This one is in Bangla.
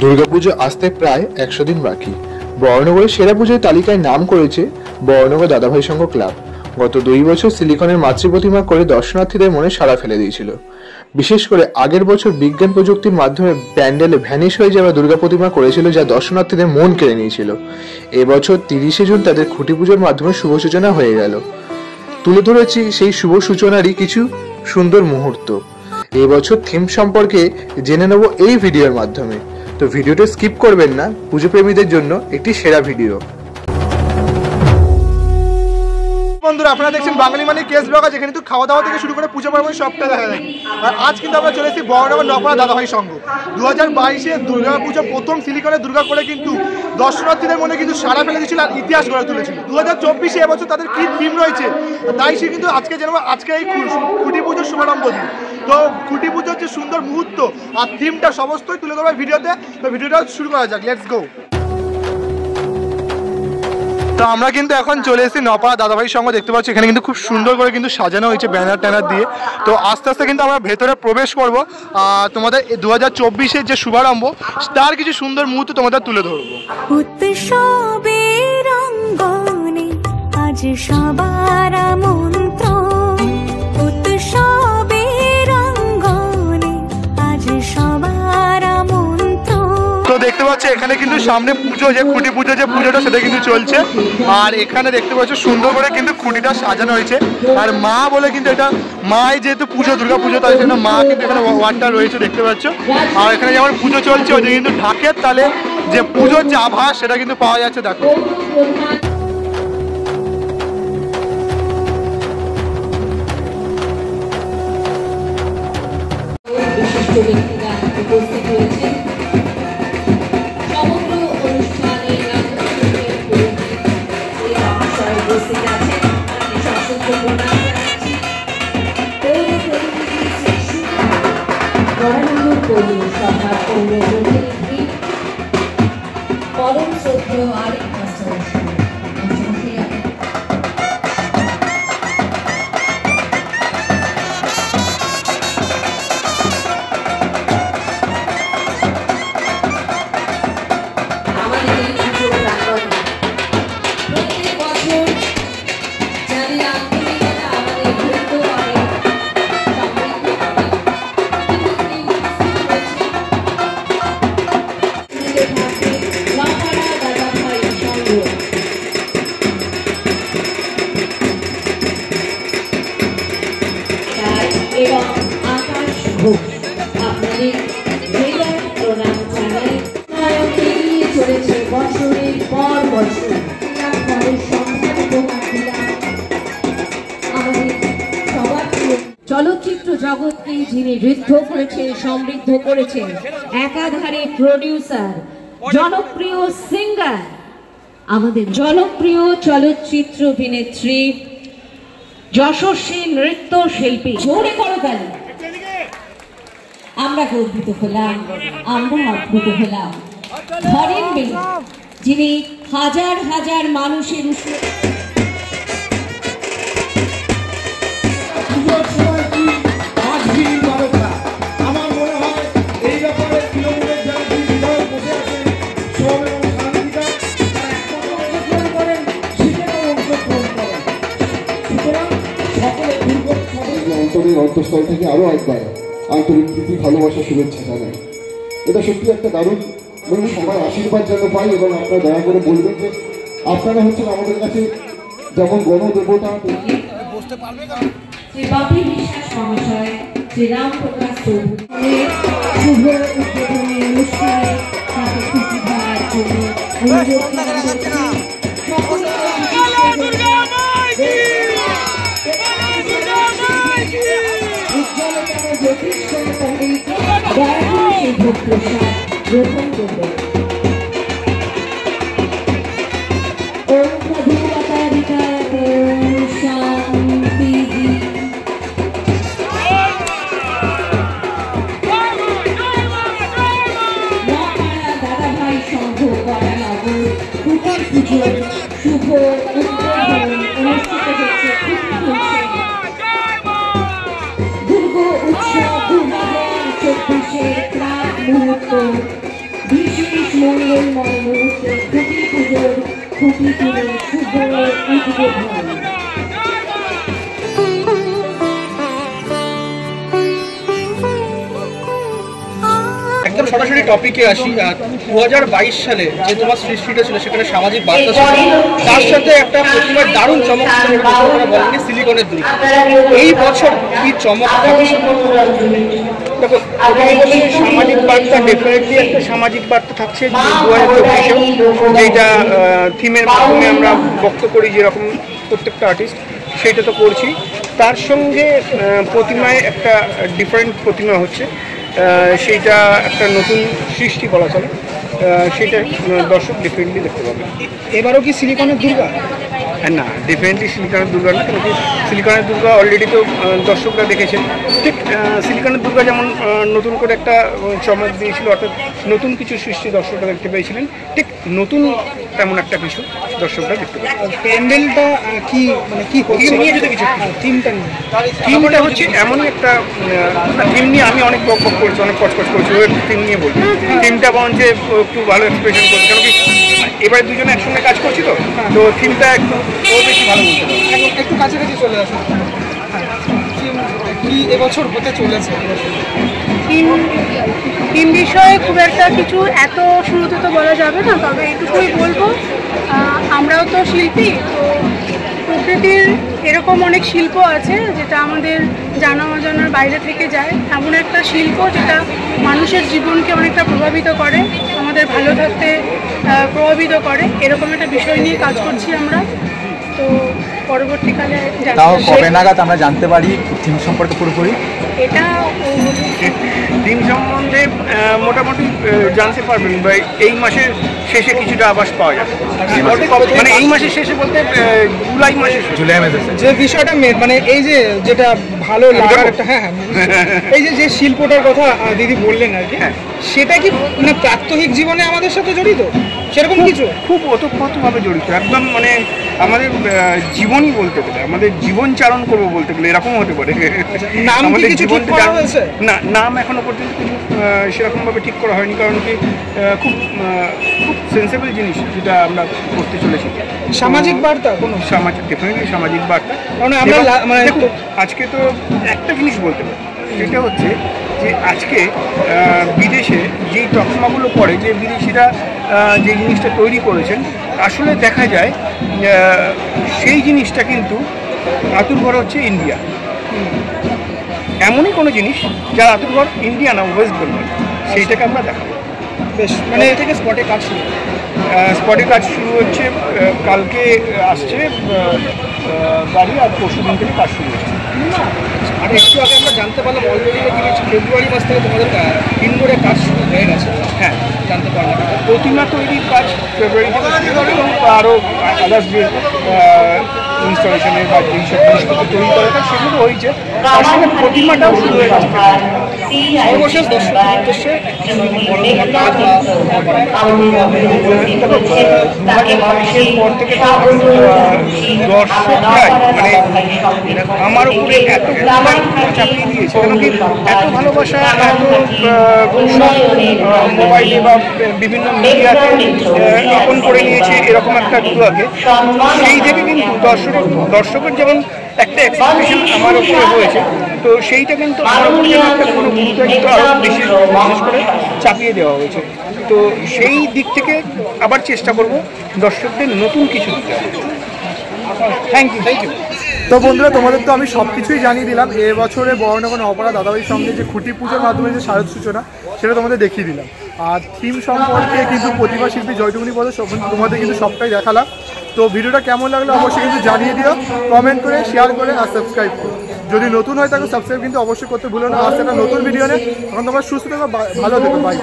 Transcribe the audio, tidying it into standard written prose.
দুর্গাপুজো আসতে প্রায় 100 দিন বাকি। বরানগরের সেরা পুজোর তালিকায় নাম করেছে বরানগর দাদাভাই সংঘ ক্লাব। গত 2 বছর সিলিকনের মাতৃ প্রতিমা করে দর্শনার্থীদের মনে সাড়া ফেলে দিয়েছিল। বিশেষ করে আগের বছর বিজ্ঞান প্রযুক্তির মাধ্যমে প্যান্ডেলে ভ্যানিশ হয়ে যাওয়া দুর্গা প্রতিমা করেছিল, যা দর্শনার্থীদের মন কেড়ে নিয়েছিল। এবছর 30শে জুন তাদের খুঁটি পুজোর মাধ্যমে শুভ সূচনা হয়ে গেল। তুলে ধরেছি সেই শুভ সূচনারই কিছু সুন্দর মুহূর্ত। এবছর থিম সম্পর্কে জেনে নেব এই ভিডিওর মাধ্যমে, তো ভিডিওটা স্কিপ করবেন না। পুজো প্রেমীদের জন্য একটি সেরা ভিডিও। বন্ধুরা, আপনারা দেখছেন বাঙালি মানে কেস ব্লগার, যেখানে কিন্তু খাওয়া দাওয়া থেকে শুরু করে পুজো পার্বণ সবটা দেখা যায়। আর আজ কিন্তু আমরা চলে এসেছি বরানগর নপাড়া দাদাভাই সংঘ। 2022-এ দুর্গা পুজো প্রথম সিলিকনে দুর্গা করে কিন্তু দর্শনার্থীদের মনে কিন্তু সাড়া ফেলে দিয়েছিল আর ইতিহাস গড়ে তুলেছিল। 2024-এ এবছর তাদের কি থিম রয়েছে, তাই সে কিন্তু আজকে জানাবো। আজকে এই খুঁটি পুজোর শুভারম্ভ দিন। তো খুঁটি পুজোর যে সুন্দর মুহূর্ত আর থিমটা সমস্তই তুলে ধরবো ভিডিওতে। তো ভিডিওটা শুরু করা যাক, লেটস গো। তো আমরা কিন্তু এখন চলে এসেছি নপাড়া দাদাভাই সংঘ। দেখতে পাচ্ছি এখানে কিন্তু খুব সুন্দর করে কিন্তু সাজানো হয়েছে ব্যানার ট্যানার দিয়ে। তো আস্তে আস্তে কিন্তু আমরা ভেতরে প্রবেশ করবো। তোমাদের 2024-এর যে শুভারম্ভ তার কিছু সুন্দর মুহূর্ত তোমাদের তুলে ধরবো। উৎসবের অঙ্গনে আজ সবার আমন্ত্রণ, উৎসবের অঙ্গনে আজ সবার আমন্ত্রণ। তো দেখতে পাচ্ছি এখানে কিন্তু সামনে পুজো, যে খুঁটি পুজো যে পুজোটা সেটা কিন্তু চলছে। আর এখানে দেখতে পাচ্ছ সুন্দর করে কিন্তু খুঁটিটা সাজানো হয়েছে। আর মা বলে কিন্তু এটা মাই, যেহেতু পুজো দুর্গা পুজো, তাই জন্য মা কিন্তু এখানে ওয়ার্ডটা রয়েছে দেখতে পাচ্ছ। আর এখানে যেমন পুজো চলছে ওই কিন্তু ঢাকের তালে যে পুজোর যে আভাস সেটা কিন্তু পাওয়া যাচ্ছে। দেখো বিশিষ্ট ব্যক্তিরা উপস্থিত হয়েছে। সমগ্র অনুষ্ঠানে উপস্থিত আছেন। অসংখ্য প্রণাম জানাচ্ছি পৌর প্রতিনিধি শ্রী বরানগর পৌরসভার পৌর প্রতিনিধি পরম শ্রদ্ধেয় আরেক মাস্টার এবং আকাশ ঘোষ আপনাদের হৃদয় প্রণাম জানাই। এগিয়ে চলেছে বছরের পর বছর। আমাদের সবার চলচ্চিত্র জগৎকে যিনি ঋদ্ধ করেছেন, সমৃদ্ধ করেছেন, একাধারে প্রডিউসার, জনপ্রিয় সিঙ্গার, আমাদের জনপ্রিয় চলচ্চিত্র অভিনেত্রী, যশস্বী নৃত্য শিল্পী, জোরে করো তালি। আমরা গর্বিত হলাম, আমরা অদ্ভুত হলাম। ধরেন বেলা, যিনি হাজার হাজার মানুষের অন্তঃস্থল থেকে আরো একবার আন্তরিক প্রীতি, ভালোবাসা, শুভেচ্ছা জানাই। এটা সত্যি একটা দারুণ এবং সবার আশীর্বাদ যেন পাই। এবং আপনারা দয়া করে বলবেন যে আপনারা হচ্ছেন আমাদের কাছে যেমন গণদেবতা। বাপি বিশ্বাস মহাশয়, শ্রীরাম প্রকাশ চৌধুরী শুভ উদ্বোধনী অনুষ্ঠানে তাকে খুশি হওয়ার জন্য অনুরোধ গ্রহণ করবেন। ওম মধুমাতারিকায় শান্তি। নপাড়া দাদাভাই সংঘ বরানগর খুঁটি পুজোর শুভ উদ্বোধন অনুষ্ঠিত হচ্ছে। দুর্গা উৎসব 2024-এর প্রাক মুহূর্ত মঙ্গলময় মুহূর্তে খুঁটি পুজোর খুঁটি তুলে শুভ উদ্বোধন। একদম সরাসরি টপিকে আসি। 2022 সালে যে তোমার সৃষ্টিটা ছিল সেখানে সামাজিক বার্তা ছিল, তার সাথে একটা প্রতিমার দারুণ চমক ছিল, বলেনি সিলিকনের দুর্গ। এই বছর কি চমক থাকছে? দেখো, সামাজিক বার্তা ডেফিনেটলি একটা সামাজিক বার্তা থাকছে 2024-এও, যেটা থিমের মাধ্যমে আমরা বক্ত করি যেরকম প্রত্যেকটা আর্টিস্ট, সেইটা তো করছি। তার সঙ্গে প্রতিমায় একটা ডিফারেন্ট প্রতিমা হচ্ছে, সেইটা একটা নতুন সৃষ্টি বলা চলে, সেটা দর্শক ডেফিনেটলি দেখতে পাবে। এবারও কি সিলিকনের দুর্গা? না, ডেফিনেটলি সিলিকনের দুর্গা না, কেন কি সিলিকনের দুর্গা অলরেডি তো দর্শকরা দেখেছেন। ঠিক সিলিকনের দুর্গা যেমন নতুন করে একটা চমক দিয়েছিল, অর্থাৎ নতুন কিছু সৃষ্টি দর্শকরা দেখতে পেয়েছিলেন, ঠিক নতুন তেমন একটা কিছু দর্শকরা দেখতে পেয়েছেন। প্যান্ডেলটা কি মানে কি নিয়ে যদি কিছু থিমটা হচ্ছে এমনই একটা থিম নিয়ে আমি অনেক বক বক করছি, অনেক কচকচ করছি, ওই থিম নিয়ে বলছি। থিমটা বরঞ্চ একটু ভালো এক্সপ্রেশন করছি, কেন কি এবারে দুজনে একসঙ্গে কাজ করছি, তো থিমটা একটু ও বেশি ভালো বলতে পারে। একটু কাছাকাছি চলে আসুন। কি এবছর হতে চলেছে? থিম বিষয়ে খুব একটা কিছু এত শুরুতে তো বলা যাবে না, তবে এটুকুই বলবো, আমরাও তো শিল্পী, তো প্রকৃতির এরকম অনেক শিল্প আছে যেটা আমাদের জানা অজানার বাইরে থেকে যায়, এমন একটা শিল্প যেটা মানুষের জীবনকে অনেকটা প্রভাবিত করে, আমাদের ভালো থাকতে প্রভাবিত করে, এরকম একটা বিষয় নিয়ে কাজ করছি আমরা। তো পরবর্তীকালে কবে নাগাদ আমরা জানতে পারি থিম সম্পর্কে পুরোপুরি? এটা থিম সম্বন্ধে মোটামুটি জানতে পারবেন বা এই মাসের শেষে কিছুটা আভাস পাওয়া যাবে। মানে এই মাসের শেষে বলতে জুলাই মাসে যে বিষয়টা মানে এই যে যেটা ভালো লাগার একটা, হ্যাঁ এই যে শিল্পটার কথা দিদি বললেন আর কি, সেটা কি মানে প্রাত্যহিক জীবনে আমাদের সাথে জড়িত সেরকম কিছু? খুব ওতপ্রোতভাবে জড়িত, একদম মানে আমাদের জীবনই বলতে গেলে, আমাদের জীবন চালন করবো বলতে গেলে এরকম হতে পারে। নাম কি কিছু ঠিক করা হয়েছে? না, নাম এখনো পর্যন্ত কিছু সেরকমভাবে ঠিক করা হয়নি, কারণ কি খুব সেন্সিবল জিনিস যেটা আমরা করতে চলেছি। সামাজিক বার্তা কোনো ডেফিনেটলি সামাজিক বার্তা, কারণ আমরা মানে আজকে তো একটা জিনিস বলতে পারি, সেটা হচ্ছে যে আজকে বিদেশে যেই তকমাগুলো পড়ে, যে বিদেশিরা যে জিনিসটা তৈরি করেছেন, আসলে দেখা যায় সেই জিনিসটা কিন্তু আতুরঘর হচ্ছে ইন্ডিয়া। এমনই কোনো জিনিস যার আতুরঘর ইন্ডিয়া না, ওয়েস্ট বেঙ্গল, সেইটাকে আমরা দেখাবো। বেশ, মানে এ থেকে স্পটে কাজ শুরু, স্পটে কাজ শুরু হচ্ছে, কালকে আসছে গাড়ি, আর পরশু দিন থেকে কাজ শুরু হচ্ছে। আর একটু আগে আমরা জানতে পারলাম অলরেডি ফেব্রুয়ারি মাস থেকে তোমাদের ইনডোরে কাজ শুরু হয়ে গেছে। হ্যাঁ, জানতে পারলাম প্রতিমা তৈরির কাজ ফেব্রুয়ারি থেকে শুরু হবে, এবং আরও আদার্স যে ইনস্টলেশনের বা যেসব জিনিসপত্র তৈরি করার কাজ সেগুলো হয়েছে, তার সঙ্গে প্রতিমাটাও শুরু হয়ে গেছে। সর্বশেষ দর্শকের উদ্দেশ্যে পর থেকে দর্শকরাই মানে আমার উপরে এত চাপিয়ে দিয়েছে, কেন কি এত ভালোবাসা, এত মোবাইলে বা বিভিন্ন মিডিয়াতে আপন করে নিয়েছে এরকম একটা দুর্গাকে, সেই থেকে কিন্তু দর্শকের যেমন একটা এক্সপেকটেশন আমার উপরে হয়েছে, তো সেইটা কিন্তু আমার উপরে যেন একটা কোনো গুরুত্ব আরও বেশি বিশেষ করে চাপিয়ে দেওয়া হয়েছে। তো সেই দিক থেকে আবার চেষ্টা করব দর্শকদের নতুন কিছু দিতে হবে। Thank you. তো বন্ধুরা, তোমাদের তো আমি সব কিছুই জানিয়ে দিলাম। এবছরে বর্ণগণ অপরা দাদাভাইয়ের সঙ্গে যে খুঁটি পুজোর মাধ্যমে যে শারদ সূচনা, সেটা তোমাদের দেখিয়ে দিলাম। আর থিম সম্পর্কে কিন্তু প্রতিভা শিল্পী জয়টুকুনি পদে তোমাদের কিন্তু সবটাই দেখালাম। তো ভিডিওটা কেমন লাগলো অবশ্যই কিন্তু জানিয়ে দিও, কমেন্ট করে, শেয়ার করে, আর সাবস্ক্রাইব করো। যদি নতুন হয় তাহলে সাবস্ক্রাইব কিন্তু অবশ্যই করতে ভুলো না। আসছে একটা নতুন ভিডিও নিয়ে, তখন তোমরা সুস্থ থেকো, ভালো থেকো, বাই।